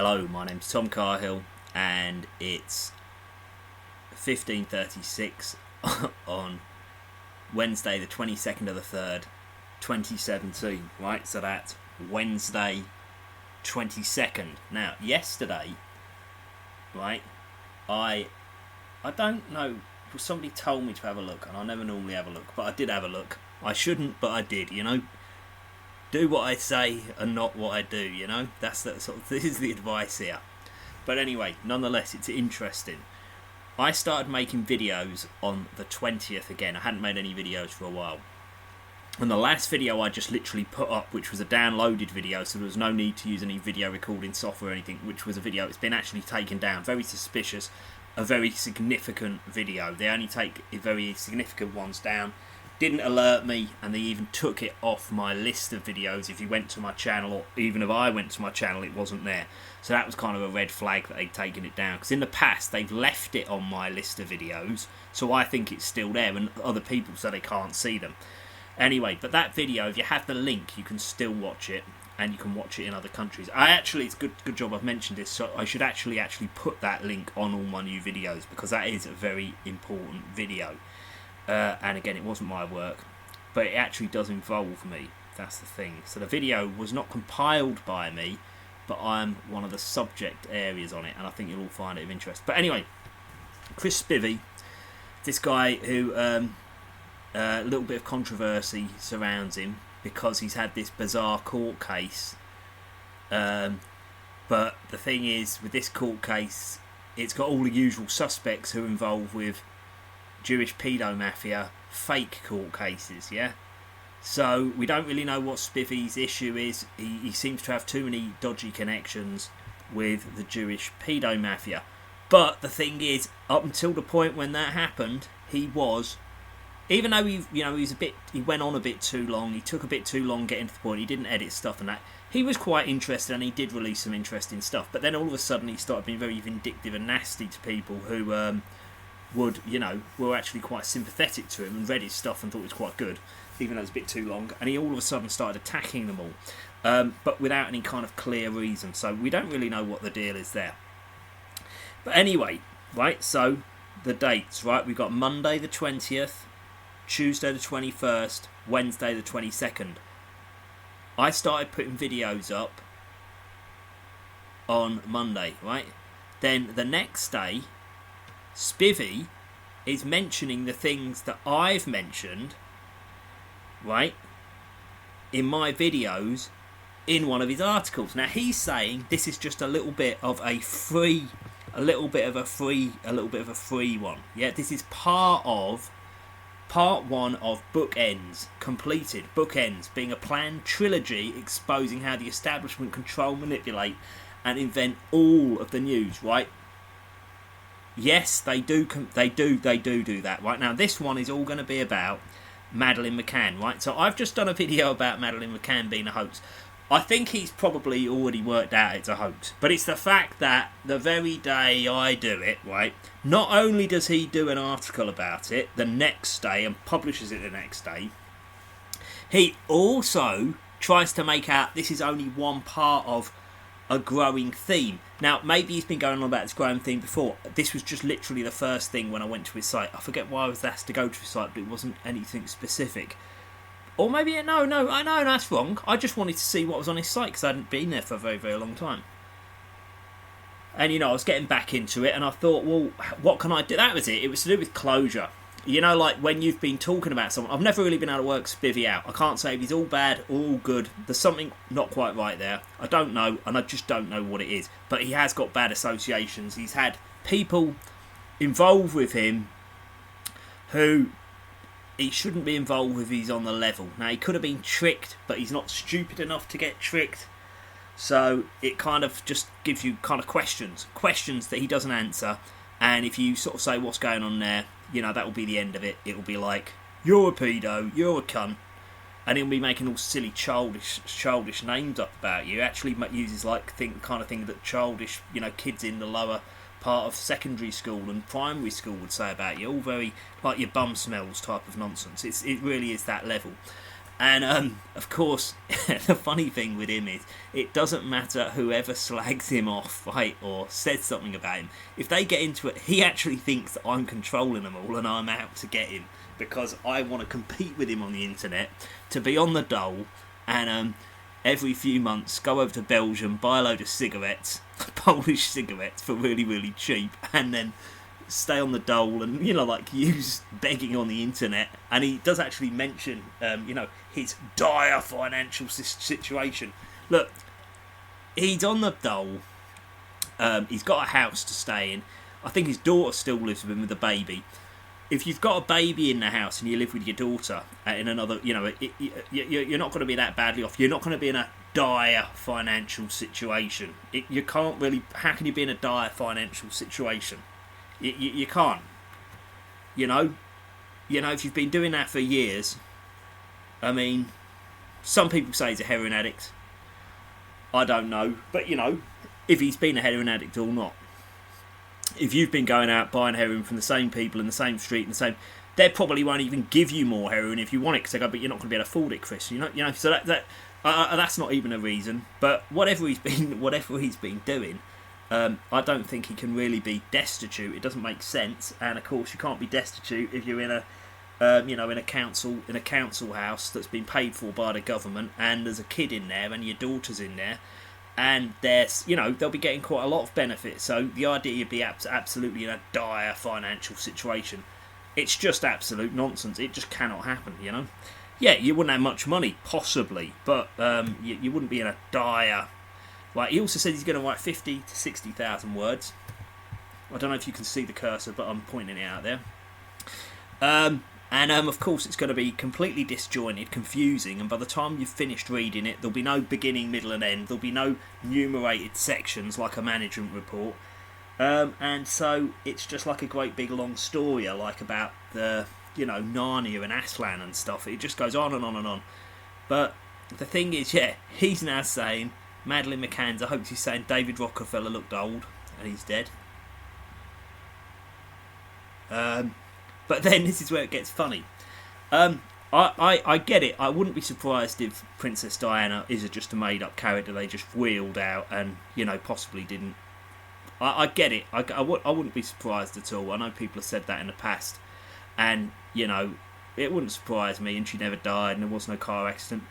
Hello, my name's Tom Carhill, and it's 15:36 on Wednesday, the 22nd of the 3rd, 2017. Right, so that's Wednesday, 22nd. Now, yesterday, right, I don't know. Somebody told me to have a look, and I never normally have a look, but I did have a look. I shouldn't, but I did. You know. Do what I say and not what I do, you know? That's that sort of. This is the advice here. But anyway, nonetheless, it's interesting. I started making videos on the 20th again. I hadn't made any videos for a while. And the last video I just literally put up, which was a downloaded video, so there was no need to use any video recording software or anything, which was a video. It's been actually taken down. Very suspicious. A very significant video. They only take very significant ones down. Didn't alert me, and they even took it off my list of videos. If you went to my channel, or even if I went to my channel, it wasn't there. So that was kind of a red flag that they'd taken it down, because in the past they've left it on my list of videos, so I think it's still there, and other people say they can't see them. Anyway, but that video, if you have the link, you can still watch it, and you can watch it in other countries. It's good job I've mentioned this, so I should actually put that link on all my new videos, because that is a very important video. And again, it wasn't my work, but it actually does involve me. That's the thing. So the video was not compiled by me, but I'm one of the subject areas on it, and I think you'll all find it of interest. But anyway, Chris Spivey, this guy who a little bit of controversy surrounds him because he's had this bizarre court case. But the thing is, with this court case, it's got all the usual suspects who are involved with Jewish pedo mafia fake court cases, yeah? So we don't really know what Spivey's issue is. He seems to have too many dodgy connections with the Jewish pedo mafia. But the thing is, up until the point when that happened, he was, even though he went on a bit too long, he took a bit too long getting to the point, he didn't edit stuff and that, he was quite interested, and he did release some interesting stuff. But then all of a sudden he started being very vindictive and nasty to people who were actually quite sympathetic to him and read his stuff and thought it was quite good, even though it was a bit too long. And he all of a sudden started attacking them all, but without any kind of clear reason. So we don't really know what the deal is there. But anyway, right, so the dates, right, we've got Monday the 20th, Tuesday the 21st, Wednesday the 22nd. I started putting videos up on Monday, right? Then the next day, Spivey is mentioning the things that I've mentioned, right, in my videos in one of his articles. Now he's saying this is just a little bit of a free one. Yeah, this is part one of Bookends completed. Bookends being a planned trilogy exposing how the establishment control, manipulate, and invent all of the news, right? Yes, they do that, right? Now, this one is all going to be about Madeline McCann, right? So I've just done a video about Madeline McCann being a hoax. I think he's probably already worked out it's a hoax. But it's the fact that the very day I do it, right, not only does he do an article about it the next day and publishes it the next day, he also tries to make out this is only one part of a growing theme. Now, maybe he's been going on about this growing theme before. This was just literally the first thing when I went to his site. I forget why I was asked to go to his site, but it wasn't anything specific. Or maybe, no, I know that's wrong. I just wanted to see what was on his site because I hadn't been there for a very, very long time. And, I was getting back into it, and I thought, well, what can I do? That was it. It was to do with closure. Like when you've been talking about someone, I've never really been able to work Spivey out. I can't say if he's all bad or all good. There's something not quite right there. I don't know, and I just don't know what it is. But he has got bad associations. He's had people involved with him who he shouldn't be involved with. He's on the level. Now, he could have been tricked, but he's not stupid enough to get tricked. So it kind of just gives you kind of questions that he doesn't answer. And if you sort of say what's going on there, that will be the end of it. It will be like, you're a pedo, you're a cunt. And he'll be making all silly childish names up about you. Actually uses kind of thing that childish, kids in the lower part of secondary school and primary school would say about you. All very like your bum smells type of nonsense. It really is that level. And of course, the funny thing with him is, it doesn't matter whoever slags him off, right, or says something about him. If they get into it, he actually thinks that I'm controlling them all and I'm out to get him because I want to compete with him on the internet, to be on the dole, and every few months go over to Belgium, buy a load of cigarettes, Polish cigarettes for really, really cheap, and then stay on the dole and, like, use begging on the internet. And he does actually mention, his dire financial situation. Look, he's on the dole. He's got a house to stay in. I think his daughter still lives with him with a baby. If you've got a baby in the house and you live with your daughter in another, you're not going to be that badly off. You're not going to be in a dire financial situation. You can't really. How can you be in a dire financial situation? You can't. If you've been doing that for years, I mean, some people say he's a heroin addict. I don't know, but if he's been a heroin addict or not. If you've been going out buying heroin from the same people in the same street and the same, they probably won't even give you more heroin if you want it, because they go, but you're not going to be able to afford it, Chris. So that's not even a reason. But whatever he's been doing. I don't think he can really be destitute. It doesn't make sense, and of course you can't be destitute if you're in a council house that's been paid for by the government, and there's a kid in there and your daughter's in there, and they'll be getting quite a lot of benefits. So the idea you'd be absolutely in a dire financial situation, it's just absolute nonsense. It just cannot happen. Yeah, you wouldn't have much money possibly, but you wouldn't be in a dire. Right, he also said he's going to write 50 to 60,000 words. I don't know if you can see the cursor, but I'm pointing it out there. Of course, it's going to be completely disjointed, confusing, and by the time you've finished reading it, there'll be no beginning, middle, and end. There'll be no numerated sections like a management report. And so it's just like a great big long story, like about the, Narnia and Aslan and stuff. It just goes on and on and on. But the thing is, he's now saying, Madeline McCann's, I hope she's saying David Rockefeller looked old and he's dead. But then this is where it gets funny. I get it. I wouldn't be surprised if Princess Diana is just a made-up character they just wheeled out and, possibly didn't. I get it. I wouldn't be surprised at all. I know people have said that in the past. And, it wouldn't surprise me, and she never died and there was no car accident.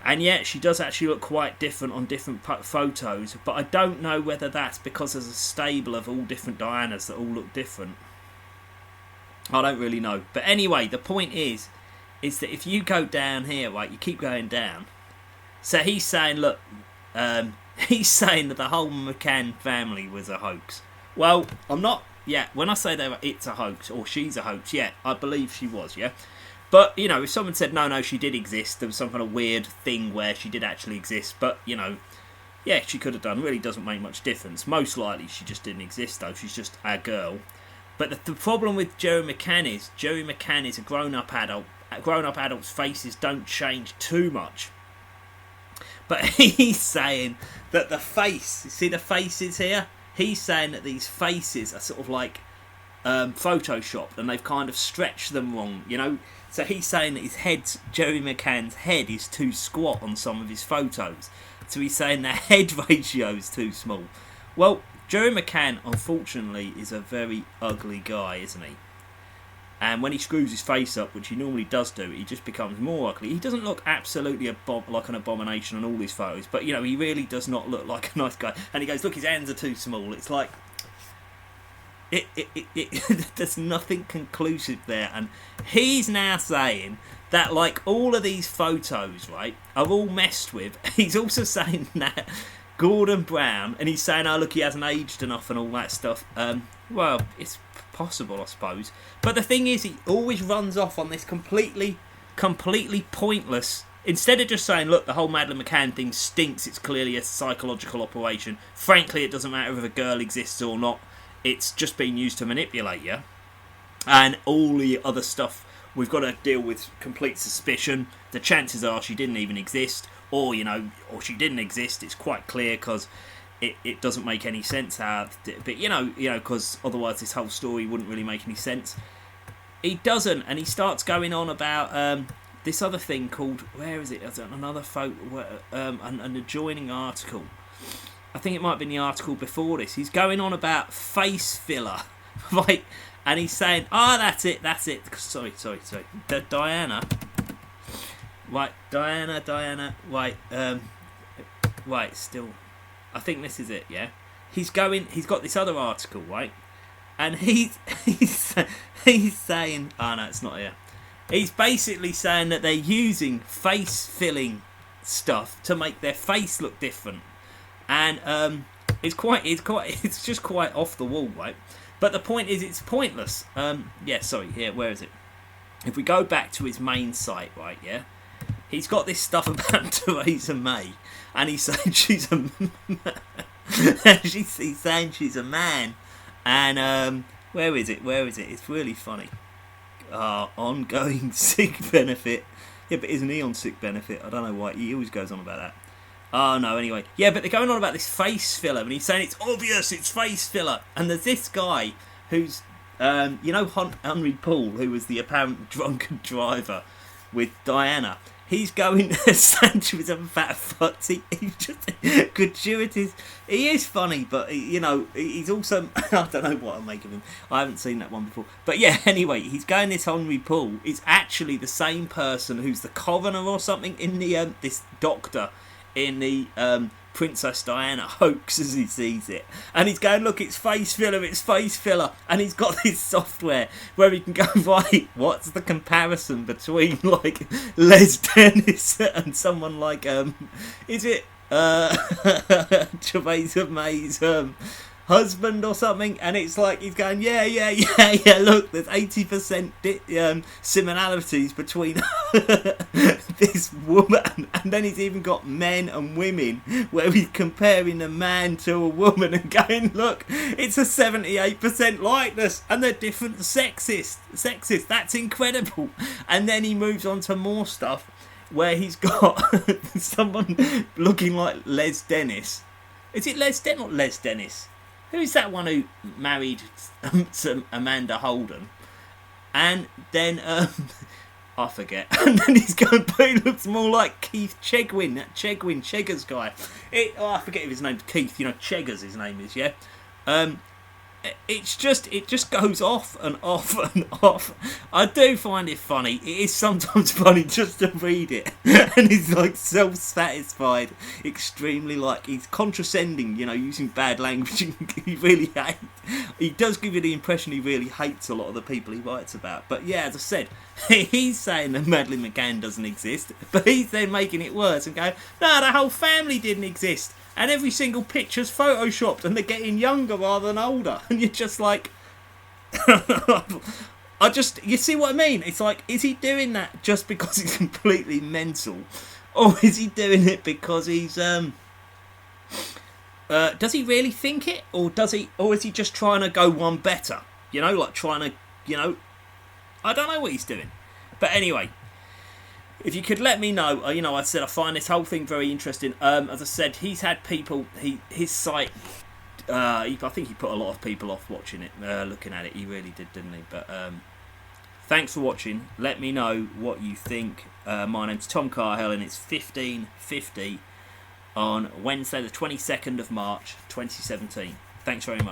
And yet she does actually look quite different on different photos, but I don't know whether that's because there's a stable of all different Dianas that all look different. I don't really know. But anyway, the point is that if you go down here, right, you keep going down. So he's saying, look, he's saying that the whole McCann family was a hoax. Well, I'm not, when I say it's a hoax, or she's a hoax, I believe she was, But, if someone said, no, she did exist, there was some kind of weird thing where she did actually exist, but, she could have done, really doesn't make much difference. Most likely she just didn't exist, though, she's just a girl. But the problem with Jerry McCann is a grown-up adult. Grown-up adults' faces don't change too much. But he's saying that the face, you see the faces here? He's saying that these faces are sort of like photoshopped, and they've kind of stretched them wrong, So he's saying that Jerry McCann's head is too squat on some of his photos. So he's saying the head ratio is too small. Well, Jerry McCann, unfortunately, is a very ugly guy, isn't he? And when he screws his face up, which he normally does do, he just becomes more ugly. He doesn't look absolutely like an abomination on all his photos, but, he really does not look like a nice guy. And he goes, look, his hands are too small. It's like, there's nothing conclusive there. And he's now saying that, like, all of these photos, right, are all messed with. He's also saying that Gordon Brown, and he's saying, oh, look, he hasn't aged enough and all that stuff. Well, it's possible, I suppose. But the thing is, he always runs off on this completely pointless. Instead of just saying, look, the whole Madeline McCann thing stinks, it's clearly a psychological operation. Frankly, it doesn't matter if a girl exists or not. It's just being used to manipulate you. And all the other stuff, we've got to deal with complete suspicion. The chances are she didn't even exist. Or she didn't exist. It's quite clear because it doesn't make any sense how. But because otherwise this whole story wouldn't really make any sense. He doesn't, and he starts going on about this other thing called, where is it? Another photo, an adjoining article. I think it might have been the article before this. He's going on about face filler, right? And he's saying, that's it. Sorry. Diana. Right, Diana. Right, still. I think this is it, yeah? He's got this other article, right? And he's saying, no, it's not here. He's basically saying that they're using face filling stuff to make their face look different. And it's just quite off the wall, right? But the point is, it's pointless. Where is it? If we go back to his main site, right, yeah? He's got this stuff about Theresa May, and he's saying she's a he's saying she's a man. And where is it? It's really funny. Ongoing sick benefit. Yeah, but isn't he on sick benefit? I don't know why. He always goes on about that. Oh, no, anyway. Yeah, but they're going on about this face filler, and he's saying it's obvious, it's face filler. And there's this guy who's, Henry Poole, who was the apparent drunken driver with Diana. He's going, Sancho is a fat footsie. He's just gratuitous. He is funny, but, he's also, I don't know what I'll make of him. I haven't seen that one before. But yeah, anyway, he's going, this Henry Poole is actually the same person who's the coroner or something in the, this doctor in the Princess Diana hoax, as he sees it. And he's going, look, it's face filler. And he's got this software where he can go, right, what's the comparison between, like, Les Dennis and someone like, is it Theresa May's husband or something? And it's like, he's going, yeah, look, there's 80% similarities between this woman. And then he's even got men and women, where he's comparing a man to a woman and going, look, it's a 78% likeness, and they're different sexist. That's incredible. And then he moves on to more stuff where he's got someone looking like Les Dennis. Is it Les Dennis or Les Dennis? Who's that one who married to Amanda Holden? And then, I forget. And then he's going, but he looks more like Keith Chegwin, that Cheggers guy. I forget if his name's Keith, Cheggers his name is, yeah? It just goes off and off and off. I do find it funny. It is sometimes funny just to read it. And he's like self-satisfied, extremely, like, he's condescending, using bad language. He really hates. He does give you the impression he really hates a lot of the people he writes about. But yeah, as I said, he's saying that Madeline McCann doesn't exist, but he's then making it worse and going, no, the whole family didn't exist. And every single picture's photoshopped, and they're getting younger rather than older. And you're just like, you see what I mean? It's like, is he doing that just because he's completely mental, or is he doing it because he's does he really think it, or is he just trying to go one better? Like trying to, I don't know what he's doing. But anyway. If you could let me know, I said I find this whole thing very interesting. As I said, he's had people, his site, I think he put a lot of people off watching it, looking at it. He really did, didn't he? But thanks for watching. Let me know what you think. My name's Tom Carhill, and it's 15:50 on Wednesday, the 22nd of March, 2017. Thanks very much.